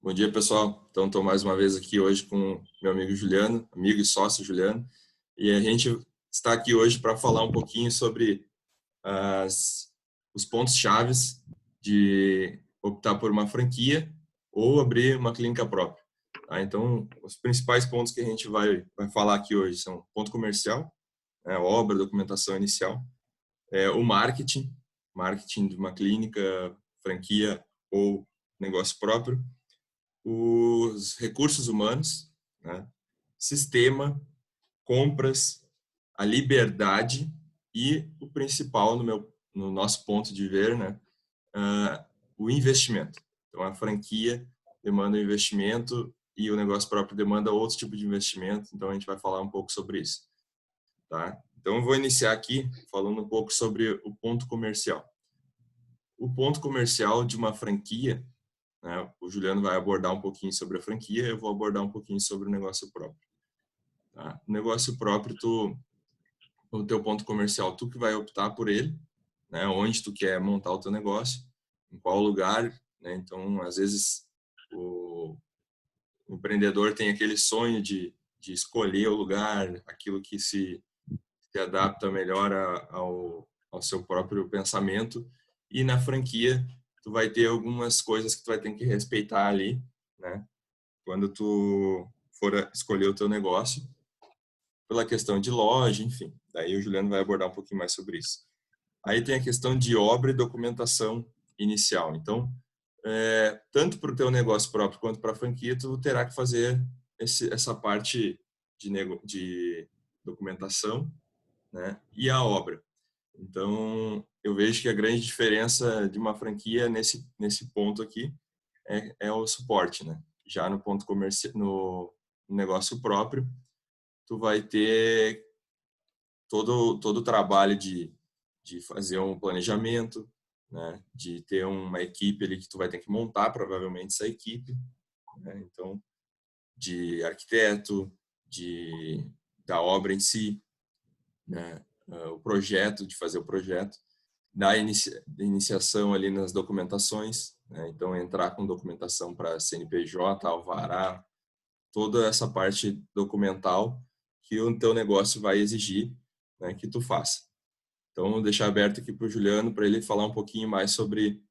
Bom dia, pessoal. Então, estou mais uma vez aqui hoje com meu amigo Juliano, amigo e sócio Juliano, e a gente está aqui hoje para falar um pouquinho sobre os pontos chaves de optar por uma franquia ou abrir uma clínica própria. Tá? Então, os principais pontos que a gente vai falar aqui hoje são ponto comercial, obra, documentação inicial, o marketing de uma clínica, franquia ou negócio próprio, os recursos humanos, né? Sistema, compras, a liberdade e o principal no nosso ponto de ver, né? O investimento. Então a franquia demanda um investimento e o negócio próprio demanda outro tipo de investimento. Então a gente vai falar um pouco sobre isso, tá? Então eu vou iniciar aqui falando um pouco sobre o ponto comercial. O ponto comercial de uma franquia, né? O Juliano vai abordar um pouquinho sobre a franquia, eu vou abordar um pouquinho sobre o negócio próprio. Tá? O negócio próprio, o teu ponto comercial, tu que vai optar por ele, né? Onde tu quer montar o teu negócio, em qual lugar, né? Então, às vezes, o empreendedor tem aquele sonho de escolher o lugar, aquilo que se adapta melhor ao seu próprio pensamento, e na franquia tu vai ter algumas coisas que tu vai ter que respeitar ali, né? Quando tu for escolher o teu negócio, pela questão de loja, enfim. Daí o Juliano vai abordar um pouquinho mais sobre isso. Aí tem a questão de obra e documentação inicial. Então, tanto para o teu negócio próprio quanto para a franquia, tu terá que fazer essa parte de documentação, né? E a obra. Então, eu vejo que a grande diferença de uma franquia nesse ponto aqui é o suporte, né? Já no ponto comercial, no negócio próprio, tu vai ter todo o trabalho de fazer um planejamento, né? De ter uma equipe ali que tu vai ter que montar, provavelmente, essa equipe, né? Então, de arquiteto, da obra em si, né? O projeto, de fazer o projeto, da iniciação ali nas documentações, né? Então, entrar com documentação para CNPJ, alvará, toda essa parte documental que o teu negócio vai exigir, né, que tu faça. Então, vou deixar aberto aqui para o Juliano, para ele falar um pouquinho mais sobre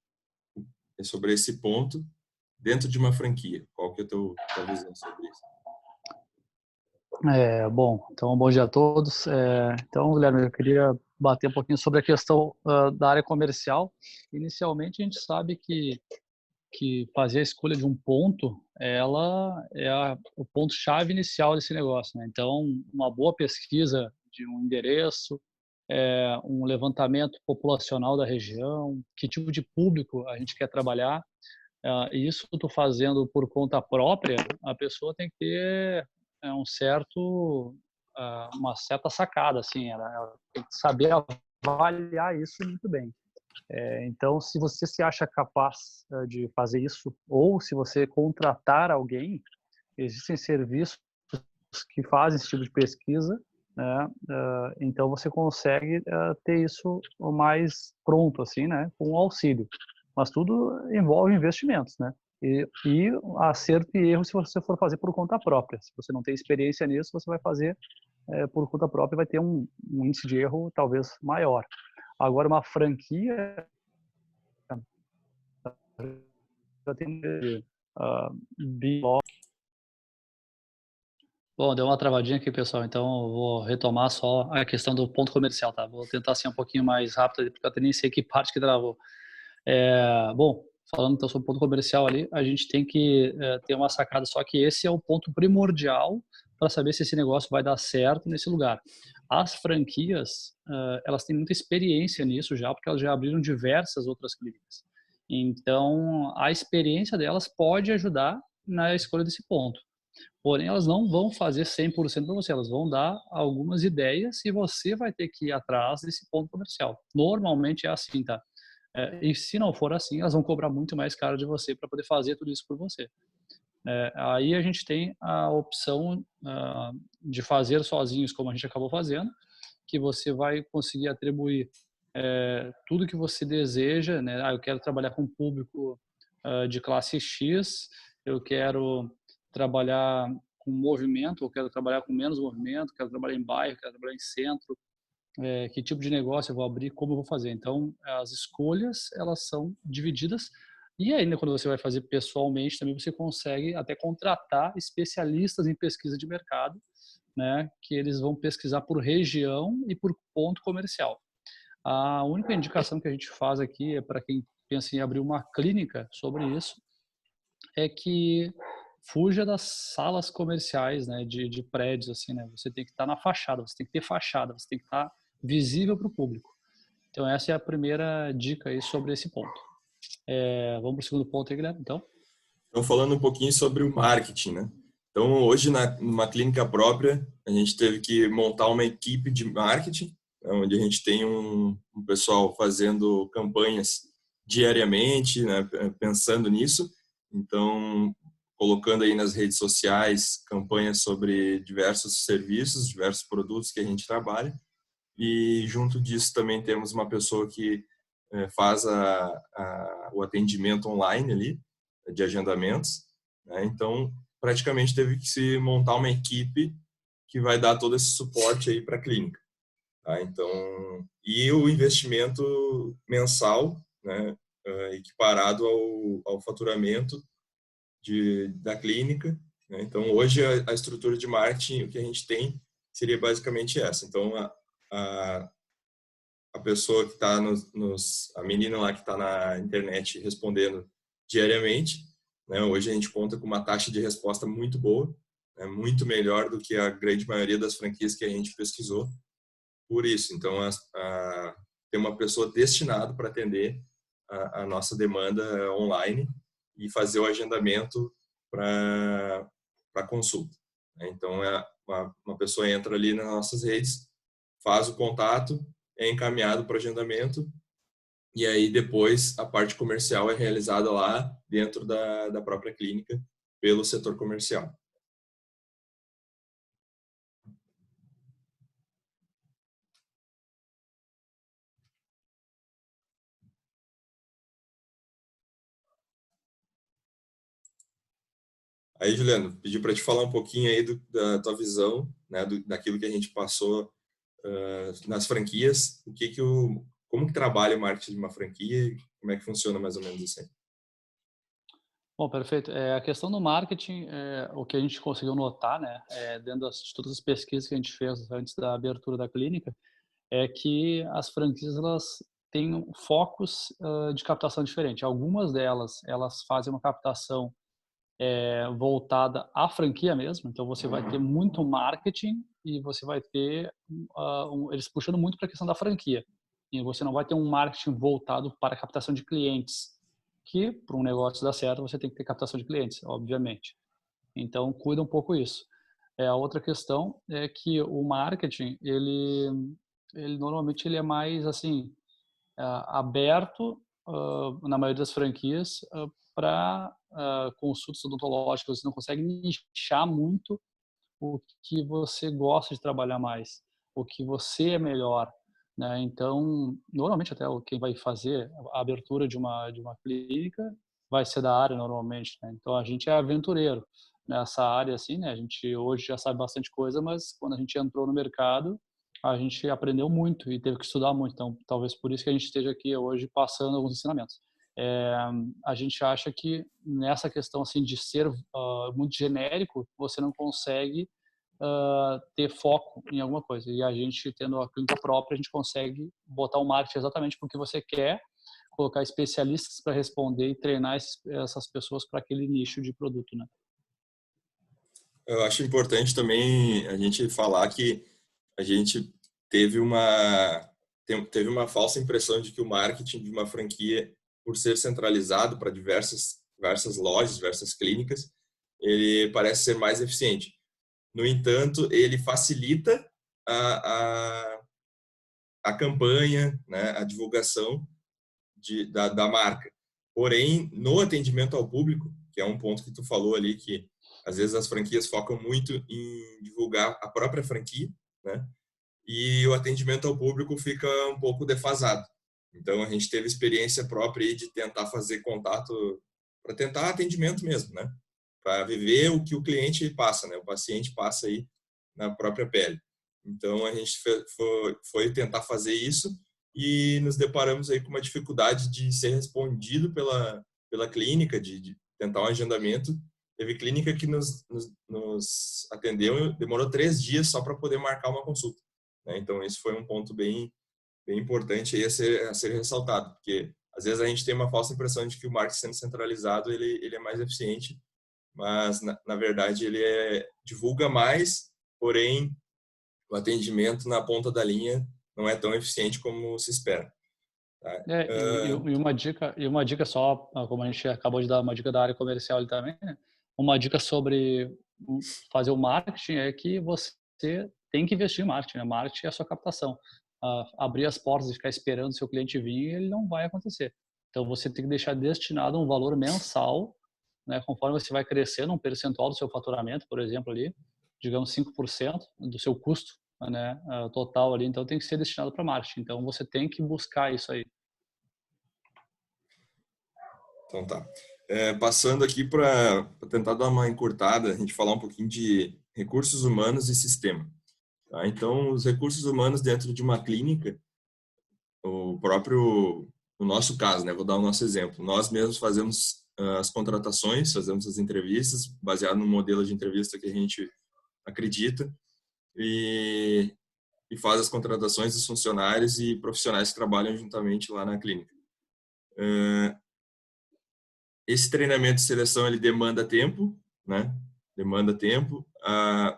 esse ponto dentro de uma franquia. Qual que é a tua visão sobre isso? Bom, então, bom dia a todos. Então, Guilherme, eu queria bater um pouquinho sobre a questão da área comercial. Inicialmente, a gente sabe que fazer a escolha de um ponto, ela é o ponto-chave inicial desse negócio, né? Então, uma boa pesquisa de um endereço, um levantamento populacional da região, que tipo de público a gente quer trabalhar. E isso eu estou fazendo por conta própria, a pessoa tem que ter uma certa sacada, assim, ela tem que saber avaliar isso muito bem. Então, se você se acha capaz de fazer isso, ou se você contratar alguém, existem serviços que fazem esse tipo de pesquisa, né? Então você consegue ter isso o mais pronto, assim, né? Com o auxílio. Mas tudo envolve investimentos, né? E acerto e erro se você for fazer por conta própria. Se você não tem experiência nisso, você vai fazer por conta própria e vai ter um índice de erro talvez maior. Agora, uma franquia já tem Bom, deu uma travadinha aqui, pessoal, então eu vou retomar só a questão do ponto comercial, tá? Vou tentar ser um pouquinho mais rápido, porque eu até nem sei que parte que travou. Bom, falando então sobre o ponto comercial ali, a gente tem que ter uma sacada, só que esse é o ponto primordial para saber se esse negócio vai dar certo nesse lugar. As franquias, elas têm muita experiência nisso já, porque elas já abriram diversas outras clínicas. Então, a experiência delas pode ajudar na escolha desse ponto. Porém, elas não vão fazer 100% para você, elas vão dar algumas ideias e você vai ter que ir atrás desse ponto comercial. Normalmente é assim, tá? E se não for assim, elas vão cobrar muito mais caro de você para poder fazer tudo isso por você. Aí a gente tem a opção de fazer sozinhos, como a gente acabou fazendo, que você vai conseguir atribuir tudo que você deseja, né? Eu quero trabalhar com público de classe X, eu quero trabalhar com movimento, eu quero trabalhar com menos movimento, quero trabalhar em bairro, quero trabalhar em centro, que tipo de negócio eu vou abrir, como eu vou fazer. Então, as escolhas, elas são divididas e ainda quando você vai fazer pessoalmente, também você consegue até contratar especialistas em pesquisa de mercado, né, que eles vão pesquisar por região e por ponto comercial. A única indicação que a gente faz aqui é para quem pensa em abrir uma clínica sobre isso, é que fuja das salas comerciais, né, de prédios, assim, né? Você tem que estar na fachada, você tem que ter fachada, você tem que estar visível para o público. Então, essa é a primeira dica aí sobre esse ponto. Vamos para o segundo ponto aí, Guilherme, então? Então, falando um pouquinho sobre o marketing, né? Então, hoje, numa clínica própria, a gente teve que montar uma equipe de marketing, onde a gente tem um pessoal fazendo campanhas diariamente, né, pensando nisso. Então, colocando aí nas redes sociais campanhas sobre diversos serviços, diversos produtos que a gente trabalha. E junto disso também temos uma pessoa que faz o atendimento online ali, de agendamentos, né? Então, praticamente teve que se montar uma equipe que vai dar todo esse suporte aí para a clínica, tá? Então, e o investimento mensal, né, equiparado ao faturamento da clínica, né? Então, hoje a estrutura de marketing que a gente tem seria basicamente essa. Então, a pessoa que está a menina lá que está na internet respondendo diariamente, né? Hoje a gente conta com uma taxa de resposta muito boa, né? Muito melhor do que a grande maioria das franquias que a gente pesquisou. Por isso, então, tem uma pessoa destinada para atender a nossa demanda online e fazer o agendamento para consulta, né? Então, uma pessoa entra ali nas nossas redes, faz o contato, é encaminhado para agendamento e aí depois a parte comercial é realizada lá dentro da própria clínica pelo setor comercial. Aí, Juliano, pedi para te falar um pouquinho aí da tua visão, né, daquilo que a gente passou nas franquias, como que trabalha o marketing de uma franquia e como é que funciona mais ou menos assim. Bom, perfeito. A questão do marketing, o que a gente conseguiu notar, né, dentro de todas as pesquisas que a gente fez antes da abertura da clínica, é que as franquias elas têm focos de captação diferente. Algumas delas elas fazem uma captação voltada à franquia mesmo. Então você vai ter muito marketing e você vai ter eles puxando muito para a questão da franquia. E você não vai ter um marketing voltado para a captação de clientes, que para um negócio dar certo você tem que ter captação de clientes, obviamente. Então cuida um pouco isso. A outra questão é que o marketing ele normalmente ele é mais assim aberto na maioria das franquias para consultas odontológicas. Você não consegue nichar muito o que você gosta de trabalhar mais, o que você é melhor, né? Então, normalmente até quem vai fazer a abertura de uma clínica vai ser da área normalmente, né? Então a gente é aventureiro nessa área assim, né? A gente hoje já sabe bastante coisa, mas quando a gente entrou no mercado, a gente aprendeu muito e teve que estudar muito. Então, talvez por isso que a gente esteja aqui hoje passando alguns ensinamentos. É, a gente acha que nessa questão assim de ser muito genérico, você não consegue ter foco em alguma coisa. E a gente, tendo a clínica própria, a gente consegue botar o marketing exatamente porque você quer, colocar especialistas para responder e treinar essas pessoas para aquele nicho de produto, né? Eu acho importante também a gente falar que a gente teve uma falsa impressão de que o marketing de uma franquia, por ser centralizado para diversas lojas, diversas clínicas, ele parece ser mais eficiente. No entanto, ele facilita a, a campanha, né, a divulgação da marca. Porém, no atendimento ao público, que é um ponto que tu falou ali, que às vezes as franquias focam muito em divulgar a própria franquia, né? E o atendimento ao público fica um pouco defasado. Então, a gente teve experiência própria aí de tentar fazer contato para tentar atendimento mesmo, né? para viver o que o cliente passa, né? O paciente passa aí na própria pele. Então, a gente foi tentar fazer isso e nos deparamos aí com uma dificuldade de ser respondido pela clínica, de tentar um agendamento. Teve clínica que nos atendeu, demorou 3 dias só para poder marcar uma consulta, né? Então, esse foi um ponto bem importante aí a ser ressaltado, porque às vezes a gente tem uma falsa impressão de que o marketing sendo centralizado ele é mais eficiente, mas na verdade ele divulga mais, porém o atendimento na ponta da linha não é tão eficiente como se espera. Tá? Uma dica só, como a gente acabou de dar uma dica da área comercial ali também, né? Uma dica sobre fazer o marketing é que você tem que investir em marketing, né? Marketing é a sua captação. Abrir as portas e ficar esperando o seu cliente vir, ele não vai acontecer. Então, você tem que deixar destinado um valor mensal, né? Conforme você vai crescendo, um percentual do seu faturamento, por exemplo, ali, digamos 5% do seu custo, né? Total ali, então tem que ser destinado para marketing. Então, você tem que buscar isso aí. Então tá. Passando aqui para tentar dar uma encurtada, a gente falar um pouquinho de recursos humanos e sistema. Tá? Então, os recursos humanos dentro de uma clínica, no nosso caso, né? Vou dar o nosso exemplo. Nós mesmos fazemos as contratações, fazemos as entrevistas, baseado no modelo de entrevista que a gente acredita, e faz as contratações dos funcionários e profissionais que trabalham juntamente lá na clínica. Esse treinamento de seleção ele demanda tempo, né? Demanda tempo.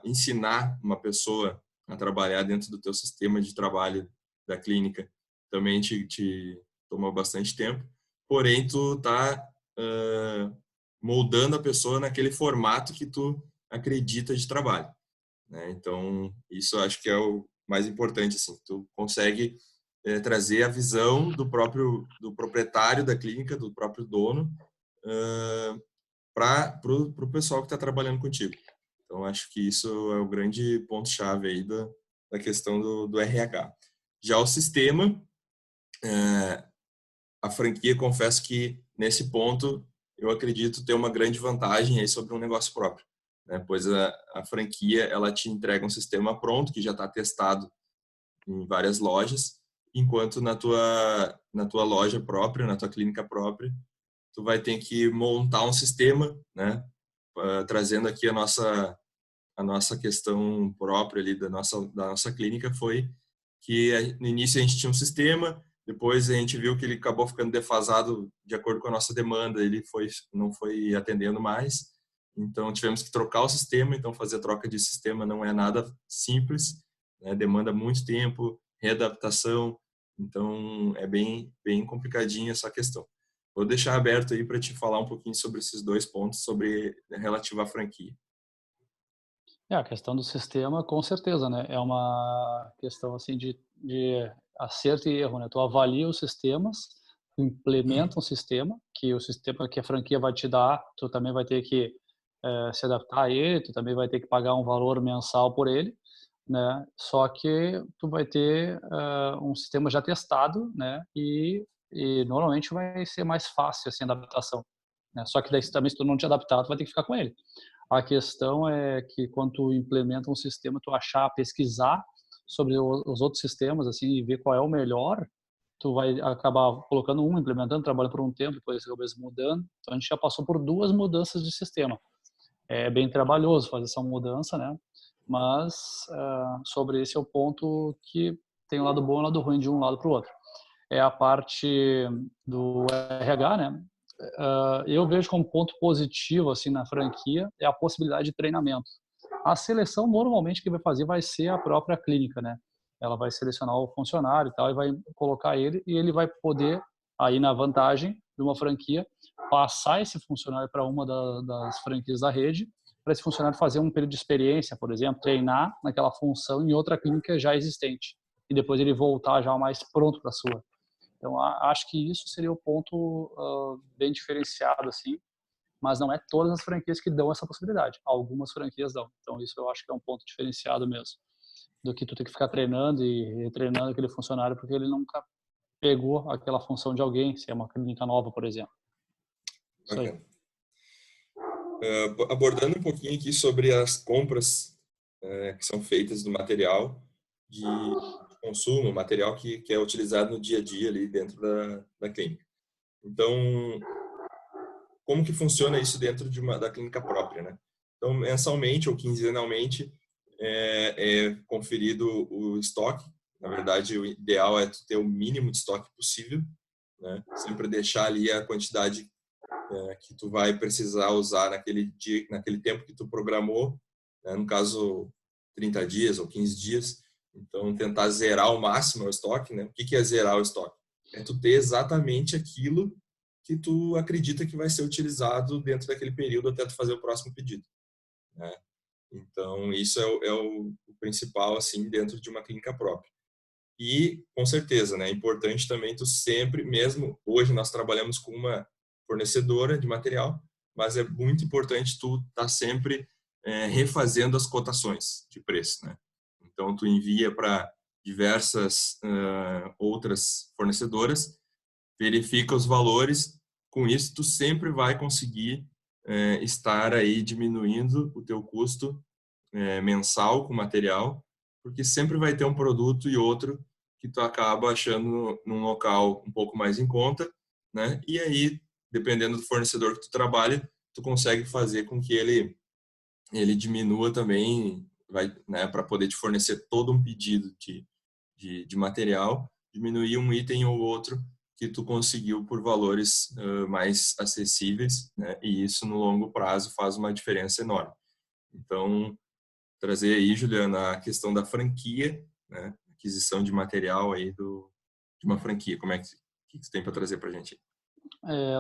Ensinar uma pessoa a trabalhar dentro do teu sistema de trabalho da clínica também te toma bastante tempo. Porém, tu tá moldando a pessoa naquele formato que tu acredita de trabalho, né? Então, isso eu acho que é o mais importante, assim. Tu consegue trazer a visão do proprietário da clínica, do próprio dono, para o pessoal que está trabalhando contigo. Então, acho que isso é o grande ponto-chave aí da questão do RH. Já o sistema, a franquia, confesso que nesse ponto eu acredito ter uma grande vantagem aí sobre um negócio próprio, né? Pois a franquia ela te entrega um sistema pronto que já está testado em várias lojas, enquanto na tua loja própria, na tua clínica própria, tu vai ter que montar um sistema, né? Trazendo aqui a nossa questão própria ali da nossa clínica foi que no início a gente tinha um sistema, depois a gente viu que ele acabou ficando defasado de acordo com a nossa demanda, ele não foi atendendo mais, então tivemos que trocar o sistema, então fazer a troca de sistema não é nada simples, né? Demanda muito tempo, readaptação, então é bem complicadinha essa questão. Vou deixar aberto aí para te falar um pouquinho sobre esses 2 pontos relativo à franquia. A questão do sistema, com certeza, né? É uma questão assim de acerto e erro, né? Tu avalia os sistemas, tu implementa um sistema, que o sistema que a franquia vai te dar, tu também vai ter que se adaptar a ele, tu também vai ter que pagar um valor mensal por ele, né? Só que tu vai ter um sistema já testado, né? E normalmente vai ser mais fácil assim a adaptação, né? Só que daí também se tu não te adaptar, tu vai ter que ficar com ele. A questão é que quando tu implementa um sistema, tu pesquisar sobre os outros sistemas assim e ver qual é o melhor, tu vai acabar colocando implementando, trabalhando por um tempo, depois acaba mudando. Então a gente já passou por 2 mudanças de sistema. É bem trabalhoso fazer essa mudança, né? Mas sobre esse é o ponto que tem o lado bom e o lado ruim de um lado para o outro. É a parte do RH, né? Eu vejo como ponto positivo assim na franquia é a possibilidade de treinamento. A seleção normalmente que vai fazer vai ser a própria clínica, né? Ela vai selecionar o funcionário e tal e vai colocar ele e ele vai poder aí na vantagem de uma franquia passar esse funcionário para uma das franquias da rede para esse funcionário fazer um período de experiência, por exemplo, treinar naquela função em outra clínica já existente e depois ele voltar já mais pronto para a sua. Então, acho que isso seria o ponto bem diferenciado, assim, mas não é todas as franquias que dão essa possibilidade. Algumas franquias dão. Então, isso eu acho que é um ponto diferenciado mesmo, do que tu ter que ficar treinando e retreinando aquele funcionário porque ele nunca pegou aquela função de alguém, se é uma clínica nova, por exemplo. Isso aí. Bacana. Abordando um pouquinho aqui sobre as compras que são feitas do material de consumo, material que é utilizado no dia a dia ali dentro da clínica. Então, como que funciona isso dentro da clínica própria, né? Então, mensalmente ou quinzenalmente é conferido o estoque. Na verdade, o ideal é tu ter o mínimo de estoque possível, né? Sempre deixar ali a quantidade que tu vai precisar usar naquele dia, naquele tempo que tu programou, né? No caso, 30 dias ou 15 dias. Então, tentar zerar ao máximo o estoque, né? O que é zerar o estoque? É tu ter exatamente aquilo que tu acredita que vai ser utilizado dentro daquele período até tu fazer o próximo pedido, né? Então, isso é o principal, assim, dentro de uma clínica própria. E, com certeza, né, é importante também tu sempre, mesmo hoje nós trabalhamos com uma fornecedora de material, mas é muito importante tu estar sempre refazendo as cotações de preço, né? Então, tu envia para diversas outras fornecedoras, verifica os valores, com isso tu sempre vai conseguir estar aí diminuindo o teu custo mensal com material, porque sempre vai ter um produto e outro que tu acaba achando num local um pouco mais em conta, né? E aí, dependendo do fornecedor que tu trabalha, tu consegue fazer com que ele diminua também, vai, né, para poder te fornecer todo um pedido de material, diminuir um item ou outro que tu conseguiu por valores mais acessíveis, né? E isso no longo prazo faz uma diferença enorme. Então, trazer aí, Juliana, a questão da franquia, né? Aquisição de material aí de uma franquia. Como é que você tem para trazer para a gente?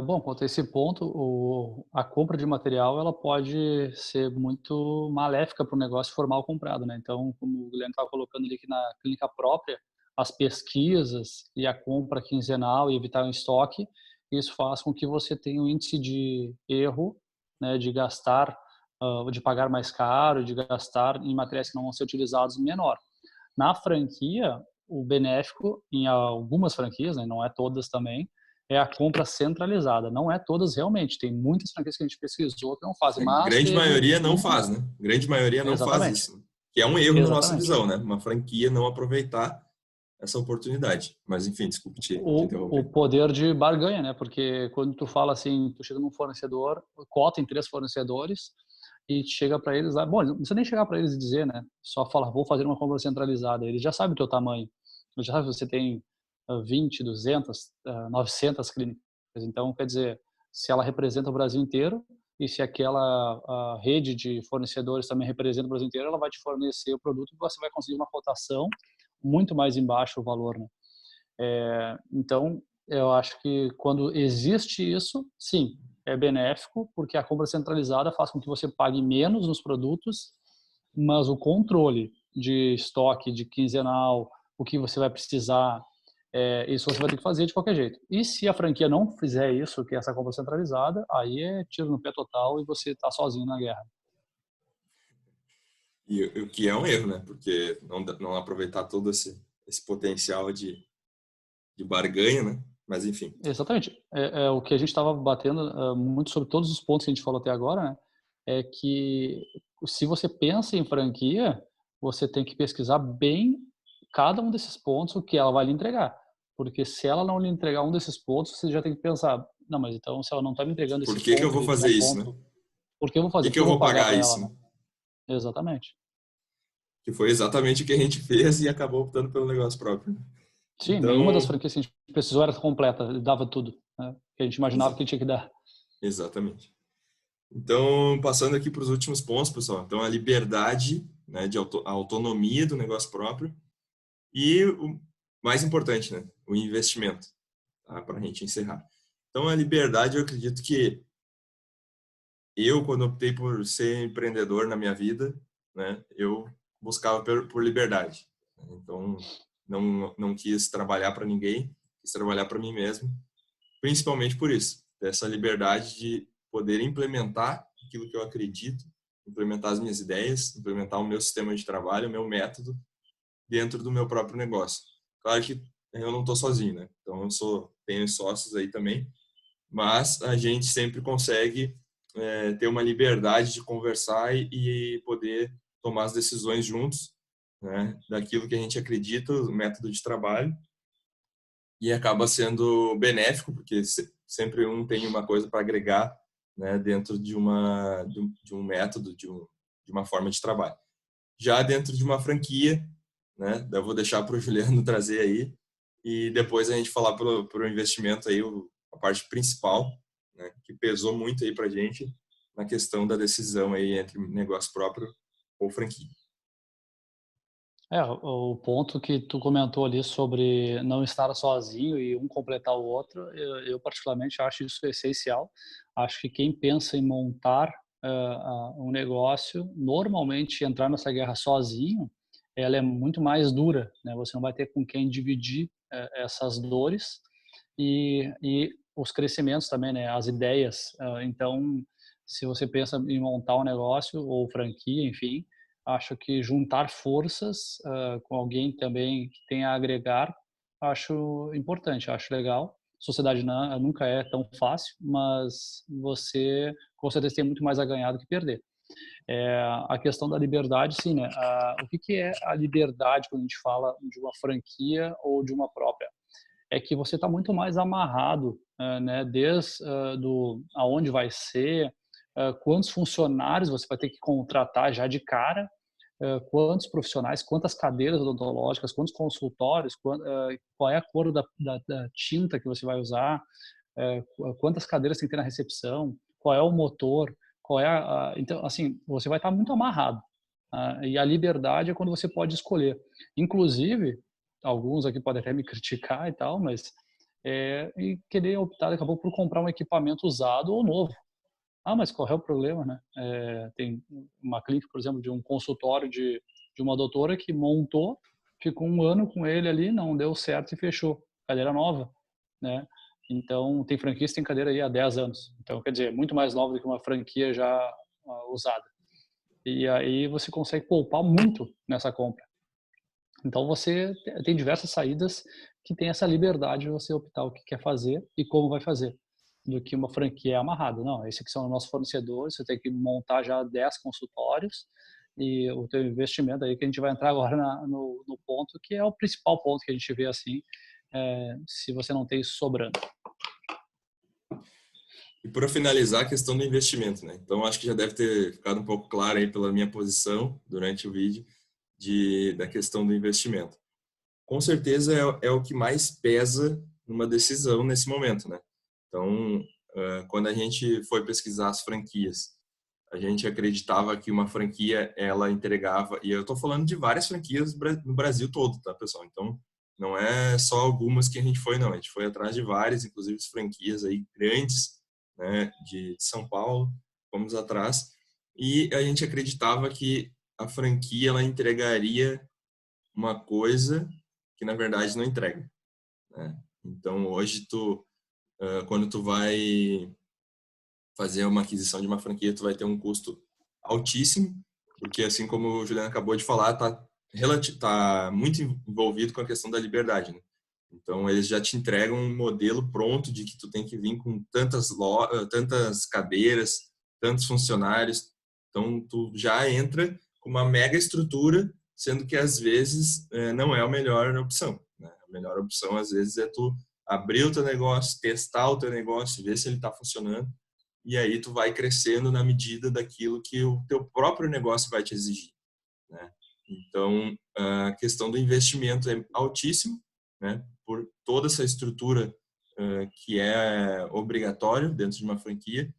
Bom, quanto a esse ponto, a compra de material ela pode ser muito maléfica para o negócio formal comprado, né? Então, como o Guilherme estava colocando ali que na clínica própria, as pesquisas e a compra quinzenal e evitar o estoque, isso faz com que você tenha um índice de erro, né, de gastar, de pagar mais caro, de gastar em materiais que não vão ser utilizados menor. Na franquia, o benéfico, em algumas franquias, né, não é todas também, é a compra centralizada. Não é todas realmente. Tem muitas franquias que a gente pesquisou que não fazem, A mas grande teve maioria não uma. faz, né? A grande maioria não faz Exatamente, isso, né? Que é um erro na nossa exatamente. visão, né? Uma franquia não aproveitar essa oportunidade. Mas, enfim, desculpe te O interromper. poder de barganha, né? Porque quando tu fala assim, tu chega num fornecedor, cota em 3 fornecedores e chega para eles lá, bom, não precisa nem chegar para eles e dizer, né? Só fala, vou fazer uma compra centralizada. Eles já sabem o teu tamanho. Eles já sabem que você tem 20, 200, 900 clínicas. Então, quer dizer, se ela representa o Brasil inteiro e se aquela rede de fornecedores também representa o Brasil inteiro, ela vai te fornecer o produto e você vai conseguir uma cotação muito mais embaixo o valor, né? Então, eu acho que quando existe isso, sim, é benéfico, porque a compra centralizada faz com que você pague menos nos produtos, mas o controle de estoque, de quinzenal, o que você vai precisar, isso você vai ter que fazer de qualquer jeito. E se a franquia não fizer isso, que é essa compra centralizada, aí é tiro no pé total e você está sozinho na guerra. E o que é um erro, né? Porque não aproveitar todo esse potencial de barganha, né? Mas, enfim. Exatamente. O que a gente estava batendo muito sobre todos os pontos que a gente falou até agora, né? É que se você pensa em franquia, você tem que pesquisar bem cada um desses pontos, o que ela vai lhe entregar. Porque se ela não lhe entregar um desses pontos, você já tem que pensar, não, mas então se ela não está me entregando Por esse que eu ponto, vou esse fazer é um isso, né? ponto, por que eu vou Por fazer? que Por que que eu eu vou vou pagar pagar para isso, ela, né? né? Exatamente. Que foi exatamente o que a gente fez e acabou optando pelo negócio próprio, né? Sim, nenhuma das Então, franquias que a gente precisou era completa, dava tudo, né? Que a gente imaginava exa que tinha que dar. exatamente. Então, passando aqui para os últimos pontos, pessoal. Então, a liberdade, né, a autonomia do negócio próprio e o mais importante, né, o investimento, tá? Para a gente encerrar. Então, a liberdade, eu acredito que eu, quando optei por ser empreendedor na minha vida, né, eu buscava por liberdade. Então, não quis trabalhar para ninguém, quis trabalhar para mim mesmo, principalmente por isso, dessa liberdade de poder implementar aquilo que eu acredito, implementar as minhas ideias, implementar o meu sistema de trabalho, o meu método dentro do meu próprio negócio. Claro que eu não estou sozinho, né? Então, tenho sócios aí também, mas a gente sempre consegue ter uma liberdade de conversar e poder tomar as decisões juntos, né, daquilo que a gente acredita, o método de trabalho, e acaba sendo benéfico, porque sempre um tem uma coisa para agregar, né, dentro de um método, de uma forma de trabalho. Já dentro de uma franquia, né, eu vou deixar para o Juliano trazer aí, e depois a gente falar pro investimento aí, a parte principal, né, que pesou muito aí para a gente na questão da decisão aí entre negócio próprio ou franquia. O ponto que tu comentou ali sobre não estar sozinho e um completar o outro, eu particularmente acho isso essencial. Acho que quem pensa em montar um negócio, normalmente entrar nessa guerra sozinho, ela é muito mais dura, né? Você não vai ter com quem dividir essas dores e os crescimentos também, né? As ideias. Então, se você pensa em montar um negócio ou franquia, enfim, acho que juntar forças com alguém também que tenha a agregar, acho importante, acho legal. Sociedade nunca é tão fácil, mas você com certeza tem muito mais a ganhar do que perder. A questão da liberdade, sim, né? O que é a liberdade quando a gente fala de uma franquia ou de uma própria? É que você está muito mais amarrado, né? Desde do aonde vai ser, quantos funcionários você vai ter que contratar já de cara, quantos profissionais, quantas cadeiras odontológicas, quantos consultórios, qual é a cor da tinta que você vai usar, quantas cadeiras tem que ter na recepção, qual é o motor, então assim você vai estar muito amarrado. E a liberdade é quando você pode escolher. Inclusive, alguns aqui podem até me criticar e tal, mas e querer optar daqui a pouco por comprar um equipamento usado ou novo. Mas qual é o problema, né? Tem uma clínica, por exemplo, de um consultório de uma doutora que montou, ficou 1 ano com ele ali, não deu certo e fechou. Cadeira nova, né? Então, tem franquias que tem cadeira aí há 10 anos. Então, quer dizer, muito mais nova do que uma franquia já usada. E aí você consegue poupar muito nessa compra. Então, você tem diversas saídas que tem essa liberdade de você optar o que quer fazer e como vai fazer, do que uma franquia amarrada. Não, esses aqui são os nossos fornecedores, você tem que montar já 10 consultórios e o teu investimento aí que a gente vai entrar agora no ponto que é o principal ponto que a gente vê assim, se você não tem isso sobrando. E para finalizar, a questão do investimento, né? Então, acho que já deve ter ficado um pouco claro aí pela minha posição durante o vídeo da questão do investimento. Com certeza é o que mais pesa numa decisão nesse momento, né? Então, quando a gente foi pesquisar as franquias, a gente acreditava que uma franquia ela entregava, e eu estou falando de várias franquias no Brasil todo, tá, pessoal? Então, não é só algumas que a gente foi, não. A gente foi atrás de várias, inclusive franquias aí grandes, né, de São Paulo, fomos atrás, e a gente acreditava que a franquia ela entregaria uma coisa que na verdade não entrega, né? Então, hoje quando tu vai fazer uma aquisição de uma franquia, tu vai ter um custo altíssimo, porque assim como o Juliano acabou de falar, tá muito envolvido com a questão da liberdade, né? Então eles já te entregam um modelo pronto de que tu tem que vir com tantas cadeiras, tantos funcionários. Então tu já entra com uma mega estrutura, sendo que às vezes não é a melhor opção, né? A melhor opção às vezes é tu abrir o teu negócio, testar o teu negócio, ver se ele está funcionando, e aí tu vai crescendo na medida daquilo que o teu próprio negócio vai te exigir, né? Então, a questão do investimento é altíssimo, né? Por toda essa estrutura que é obrigatório dentro de uma franquia,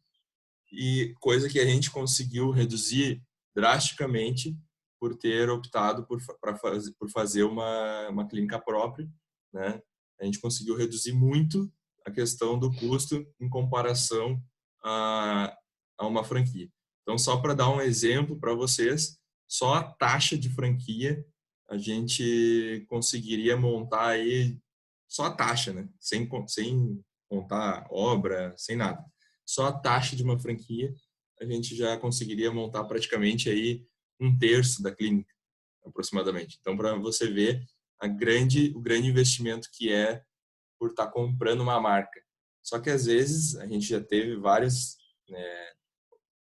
e coisa que a gente conseguiu reduzir drasticamente por ter optado por fazer uma clínica própria, né? A gente conseguiu reduzir muito a questão do custo em comparação a uma franquia. Então, só para dar um exemplo para vocês, só a taxa de franquia a gente conseguiria montar aí, só a taxa, né? Sem contar obra, sem nada. Só a taxa de uma franquia a gente já conseguiria montar praticamente aí 1/3 da clínica, aproximadamente. Então, para você ver o grande investimento que é por estar comprando uma marca. Só que às vezes a gente já teve vários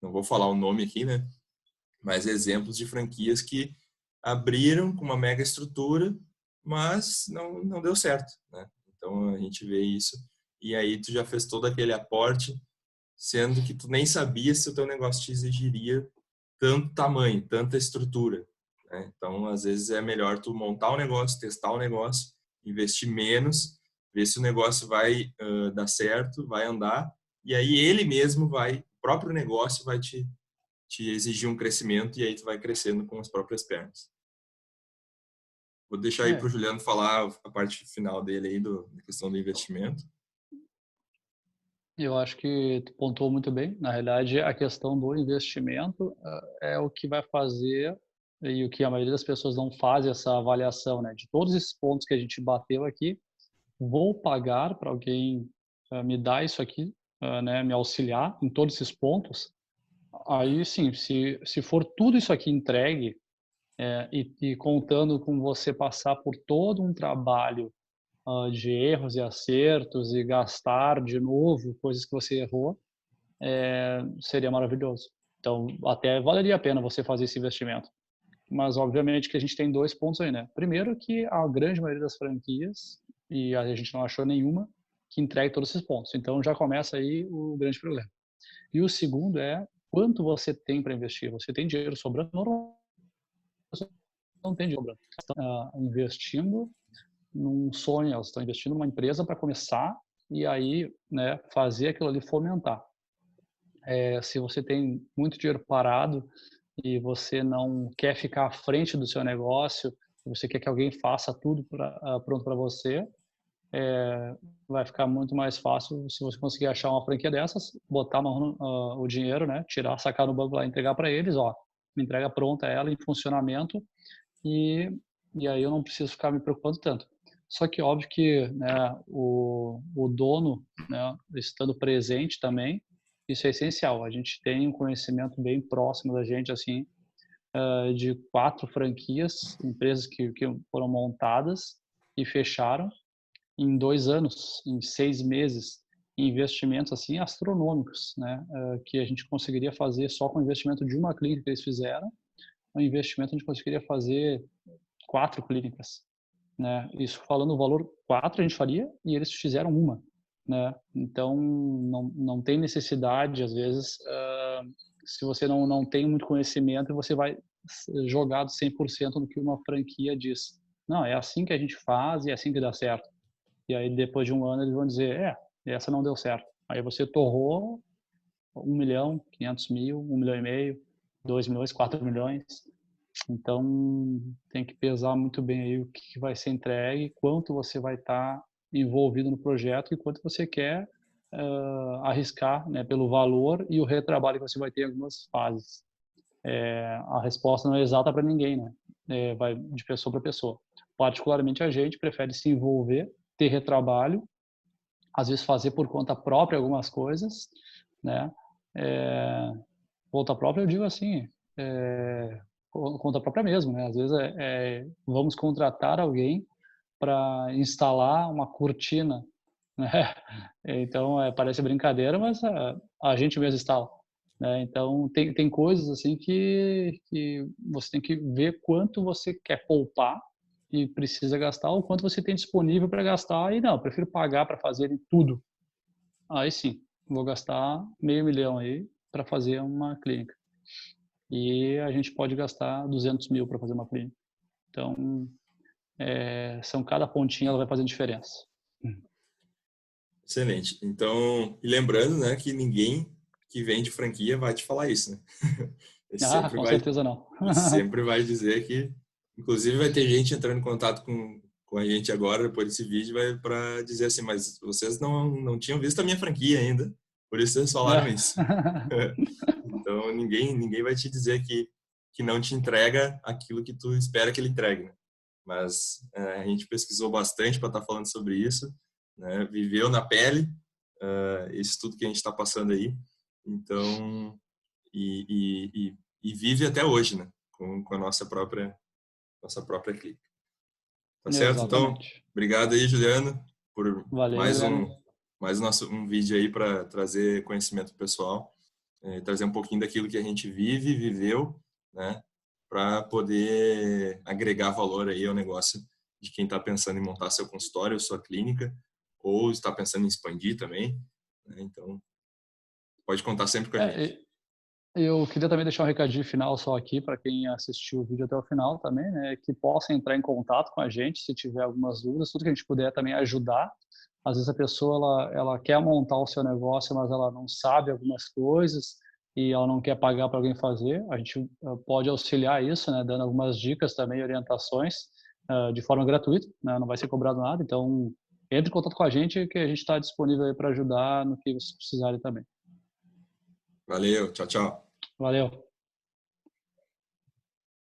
não vou falar o nome aqui, né? Mas exemplos de franquias que abriram com uma mega estrutura, mas não deu certo, né? Então a gente vê isso e aí tu já fez todo aquele aporte, sendo que tu nem sabia se o teu negócio te exigiria tanto tamanho, tanta estrutura, né? Então às vezes é melhor tu montar o negócio, testar o negócio, investir menos, ver se o negócio vai dar certo, vai andar e aí ele mesmo o próprio negócio vai te exigir um crescimento e aí tu vai crescendo com as próprias pernas. Vou deixar aí para o Juliano falar a parte final dele aí da questão do investimento. Eu acho que tu pontuou muito bem. Na realidade, a questão do investimento é o que vai fazer e o que a maioria das pessoas não faz essa avaliação, né? De todos esses pontos que a gente bateu aqui, vou pagar para alguém me dar isso aqui, né? Me auxiliar em todos esses pontos. Aí sim, se for tudo isso aqui entregue e contando com você passar por todo um trabalho de erros e acertos e gastar de novo coisas que você errou, seria maravilhoso. Então, até valeria a pena você fazer esse investimento. Mas, obviamente, que a gente tem 2 pontos aí, né? Primeiro, que a grande maioria das franquias, e a gente não achou nenhuma, que entregue todos esses pontos. Então, já começa aí o grande problema. E o segundo é quanto você tem para investir. Você tem dinheiro sobrando? Você não tem dinheiro sobrando. Você está investindo num sonho, elas estão investindo numa empresa para começar e aí, né, fazer aquilo ali fomentar. Se você tem muito dinheiro parado e você não quer ficar à frente do seu negócio, você quer que alguém faça tudo pronto para você, vai ficar muito mais fácil se você conseguir achar uma franquia dessas, botar o dinheiro, né, sacar no banco lá, entregar para eles, ó, me entrega pronta ela em funcionamento e aí eu não preciso ficar me preocupando tanto. Só que óbvio que, né, o dono, né, estando presente também, isso é essencial. A gente tem um conhecimento bem próximo da gente, assim, de 4 franquias, empresas que foram montadas e fecharam em 2 anos, em 6 meses, investimentos assim astronômicos, né, que a gente conseguiria fazer só com o investimento de uma clínica que eles fizeram, um investimento a gente conseguiria fazer 4 clínicas, né? Isso falando o valor 4 a gente faria e eles fizeram uma, né? Então não tem necessidade às vezes se você não tem muito conhecimento você vai jogado 100% no que uma franquia diz. Não, é assim que a gente faz e é assim que dá certo. E aí depois de um ano eles vão dizer, essa não deu certo. Aí você torrou 1 milhão, 500 mil, 1 milhão e meio, 2 milhões, 4 milhões. Então, tem que pesar muito bem aí o que vai ser entregue, quanto você vai estar envolvido no projeto e quanto você quer arriscar, né, pelo valor e o retrabalho que você vai ter em algumas fases. A resposta não é exata para ninguém, né? Vai de pessoa para pessoa. Particularmente a gente prefere se envolver, ter retrabalho, às vezes fazer por conta própria algumas coisas, né? Conta própria eu digo assim, conta própria mesmo, né? Às vezes vamos contratar alguém para instalar uma cortina, né? Então parece brincadeira, mas a gente mesmo instala, né? Então tem coisas assim que você tem que ver quanto você quer poupar e precisa gastar ou quanto você tem disponível para gastar e não, prefiro pagar para fazer tudo. Aí sim, vou gastar meio milhão aí para fazer uma clínica. E a gente pode gastar 200 mil para fazer uma clínica. Então, são cada pontinho ela vai fazendo diferença. Excelente. Então, e lembrando, né, que ninguém que vende franquia vai te falar isso, né? Com certeza não. Ele sempre vai dizer que, inclusive, vai ter gente entrando em contato com a gente agora, depois desse vídeo, vai para dizer assim, mas vocês não tinham visto a minha franquia ainda, por isso vocês falaram isso. Então, ninguém vai te dizer que não te entrega aquilo que tu espera que ele entregue, né? Mas a gente pesquisou bastante para estar falando sobre isso, né? Viveu na pele isso tudo que a gente está passando aí, então e vive até hoje, né? Com a nossa própria clínica. Tá certo? Então, Exatamente. obrigado aí, Juliano, por Valeu, Guilherme. mais um vídeo aí para trazer conhecimento pro pessoal. trazer um pouquinho daquilo que a gente viveu, né, para poder agregar valor aí ao negócio de quem está pensando em montar seu consultório, sua clínica, ou está pensando em expandir também, né? Então, pode contar sempre com a gente. Eu queria também deixar um recadinho final só aqui para quem assistiu o vídeo até o final também, né, que possa entrar em contato com a gente se tiver algumas dúvidas, tudo que a gente puder também ajudar. Às vezes a pessoa ela quer montar o seu negócio, mas ela não sabe algumas coisas e ela não quer pagar para alguém fazer. A gente pode auxiliar isso, né, dando algumas dicas também, orientações de forma gratuita, né, não vai ser cobrado nada. Então, entre em contato com a gente que a gente está disponível aí para ajudar no que vocês precisarem também. Valeu, tchau, tchau. Valeu.